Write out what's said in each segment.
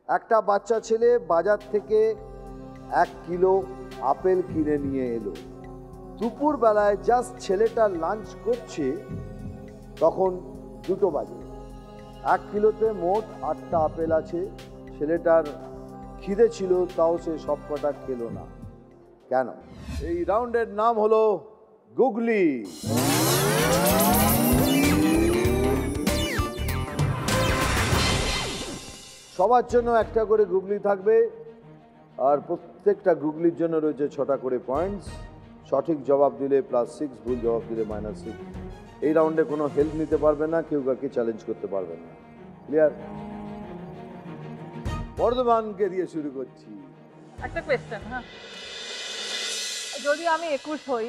একটা বাচ্চা ছেলে বাজার থেকে 1 কিলো আপেল কিনে নিয়ে এলো। দুপুর বেলায় জাস্ট ছেলেটা লাঞ্চ করছে, তখন 2টো বাজে। 1 কিলোতে মোট 8টা আপেল আছে। ছেলেটার খিদে ছিল, তাও সে সবকটা খেলো না। কেন? এই রাউন্ডের নাম হলো গুগলি। সবার জন্য একটা করে গুগলি থাকবে, আর প্রত্যেকটা গুগলির জন্য রয়েছে 6টা করে পয়েন্টস। সঠিক জবাব দিলে +6, ভুল জবাব দিলে -6। এই রাউন্ডে কোনো হেল্প নিতে পারবে না, কেউ কাউকে চ্যালেঞ্জ করতে পারবে না। ক্লিয়ার? বর্ধমানকে দিয়ে শুরু করছি। একটা কোয়েশ্চেন, হ্যাঁ, যদি আমি 21 হই,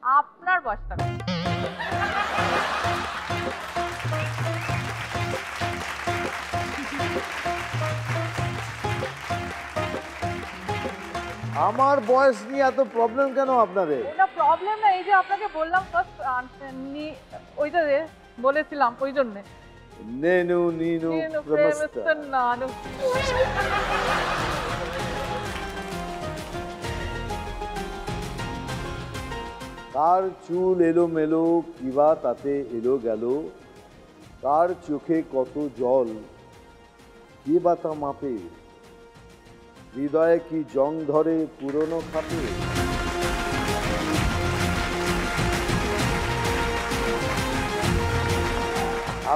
আপনার বয়সটা কত? আমার বয়স নিয়ে এত প্রবলেম কেন আপনাদের? এটা প্রবলেম না, এই যে আপনাকে বললাম ফার্স্ট ওইটা বলেছিলাম ওই জন্য। নেনু নীনু প্রমস্ত নানু। কার চুল এলোমেলো, কিবা তাতে এলো গেল, কার চোখে কত জল, কে বা তা মাপে, হৃদয়ে কি জং ধরে পুরনো খাপে।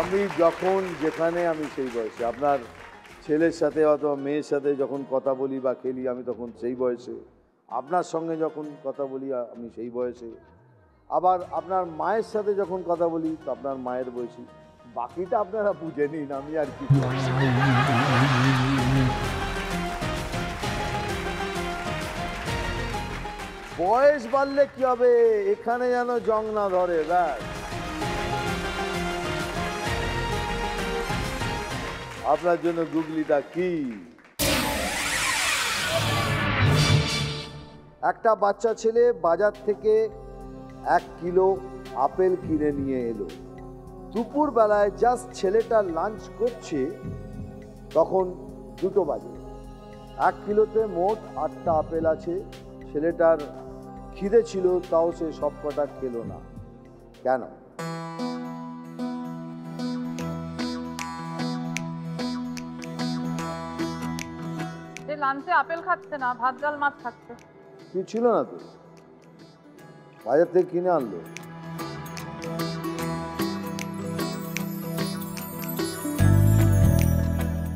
আমি যখন যেখানে আমি সেই বয়সে, আপনার ছেলের সাথে অথবা মেয়ের সাথে যখন কথা বলি বা খেলি, আমি তখন সেই বয়সে। আপনার সঙ্গে যখন কথা বলি আমি সেই বয়সে। আবার আপনার মায়ের সাথে যখন কথা বলি তো আপনার মায়ের বয়সী। বাকিটা আপনারা বুঝে নিন, আমি আর কি। বয়স বাড়লে কি হবে, এখানে যেন জং না ধরে। ব্যাস, আপনার জন্য গুগলিটা কি? একটা বাচ্চা ছেলে বাজার থেকে 1 কিলো আপেল কিনে নিয়ে এলো। দুপুর বেলায় জাস্ট ছেলেটা লাঞ্চ করছে, তখন 2টো বাজে। 1 কিলোতে মোট 8টা আপেল আছে। ছেলেটার খিদে ছিল, তাও সে সবকটা খেলো না। কেন? লাঞ্চে আপেল খাচ্ছে না, ভাত ডাল মাছ খাচ্ছে। কি ছিল না তো, বাজার থেকে কিনে আনলো।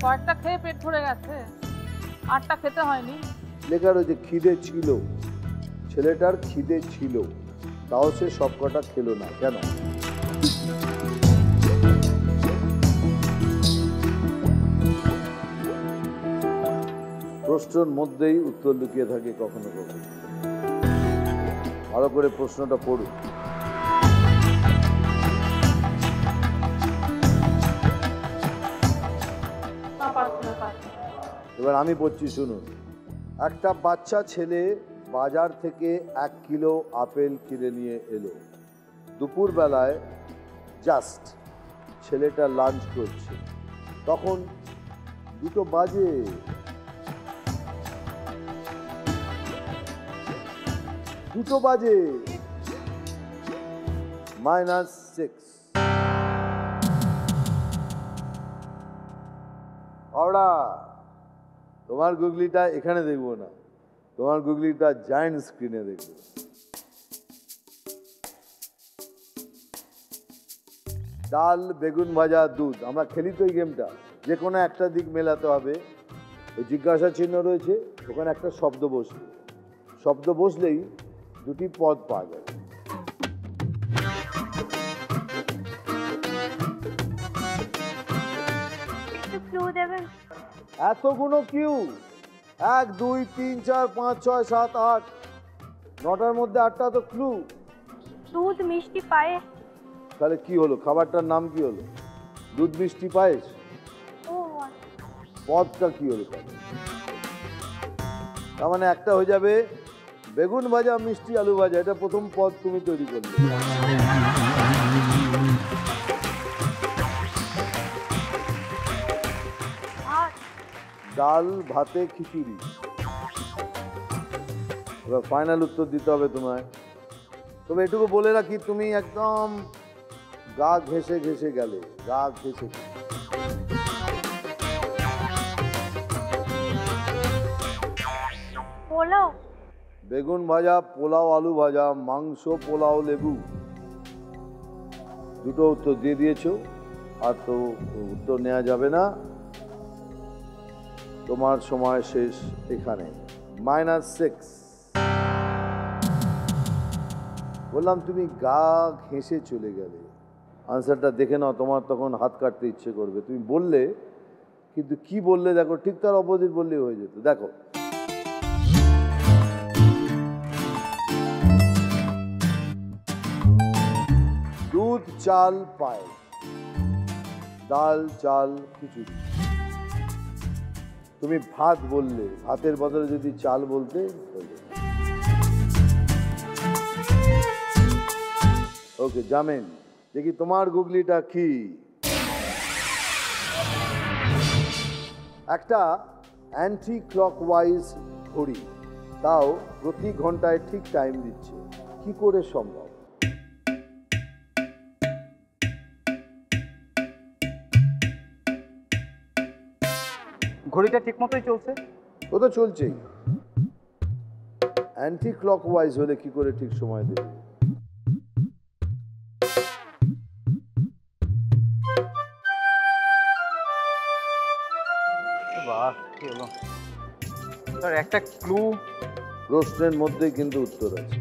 কয়েকটা খেয়ে পেট ভরে গেছে, 8টা খেতে হয়নি। লেখা রয়েছে খিদে ছিল, ছেলেটার খিদে ছিল, তাও সে সবকটা খেলো না। কেন? প্রশ্নের মধ্যেই উত্তর লুকিয়ে থাকে কখনো কখনো। ভালো করে প্রশ্নটা পড়ুন। এবার আমি পড়ছি, শুনুন। একটা বাচ্চা ছেলে বাজার থেকে 1 কিলো আপেল কিনে নিয়ে এলো। দুপুর বেলায় জাস্ট ছেলেটা লাঞ্চ করছে, তখন 2টো বাজে। -6। ওরা তোমার গুগলিটা এখানে দেখবো না, তোমার গুগলিটা জায়ান্ট স্ক্রিনে দেখবো। ডাল, বেগুন ভাজা, দুধ। আমরা খেলি তো এই গেমটা, যে কোনো একটা দিক মেলাতে হবে। ওই জিজ্ঞাসা চিহ্ন রয়েছে, ওখানে একটা শব্দ বসবে। শব্দ বসলেই 2টি পদ পাওয়া যাবে। এতগুলো কিউ? 1 2 3 4 5 6 7 8, 9টার মধ্যে 8টা তো ক্লু। দুধ, মিষ্টি, পায়েস। তাহলে কি হলো? খাবারটার নাম কি হলো? দুধ, মিষ্টি, পায়েস। পদটা কি হলো? তার মানে একটা হয়ে যাবে বেগুন ভাজা, মিষ্টি, আলু ভাজা। এটা প্রথম পদ তুমি তৈরি করলে। ডাল ভাতে খিচুড়ি। এবার ফাইনাল উত্তর দিতে হবে তোমায়। তবে এটুকু বলে রাখি, তুমি একদম গা ঘেঁষে ঘেঁষে গেলে, গা ঘেঁষে ঘেঁষে। পোলাও। বেগুন ভাজা, পোলাও, আলু ভাজা, মাংস, পোলাও, লেবু। দুটো উত্তর দিয়ে দিয়েছো, আর তো উত্তর নেওয়া যাবে না। তোমার সময় শেষ এখানে। -6। বললাম তুমি গা ঘেঁষে চলে গেলে। আনসারটা দেখে নাও, তোমার তখন হাত কাটতে ইচ্ছে করবে। তুমি বললে, কিন্তু কি বললে দেখো, ঠিক তার অপোজিট বললেই হয়ে যেত। দেখো, দুধ চাল পায়েস, ডাল চাল খিচুড়ি। তুমি ভাত বললে, ভাতের বদলে যদি চাল বলতে হলো। ওকে জামেন, দেখি তোমার গুগলিটা কি। একটা অ্যান্টি ক্লকওয়াইজ ঘড়ি, তাও প্রতি ঘন্টায় ঠিক টাইম দিচ্ছে, কি করে সম্ভব? ঘড়িটা ঠিক মতোই চলছে। ও তো চলছেই, অ্যান্টি ক্লকওয়াইজ হলে কি করে ঠিক সময় দেবে? বাহ, কি হলো স্যার? একটা ক্লু। প্রশ্নের মধ্যেই কিন্তু উত্তর আছে।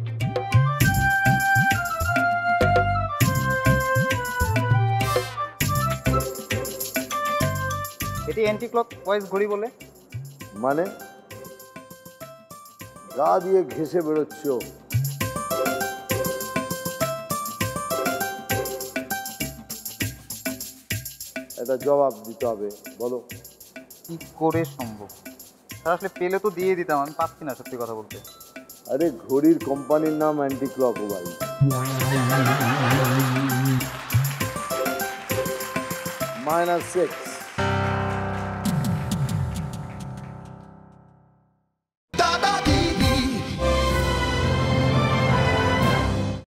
এটি অ্যান্টি ক্লক ওয়াইজ ঘড়ি বলে? মানে গা দিয়ে ঘেঁষে বেরোচ্ছ। একটা জবাব দিতে হবে, বলো। কি করে সম্ভব স্যার? আসলে পেলে তো দিয়ে দিতাম, আমি পাচ্ছি না সত্যি কথা বলতে। আরে ঘড়ির কোম্পানির নাম অ্যান্টি ক্লকওয়াইজ। -6।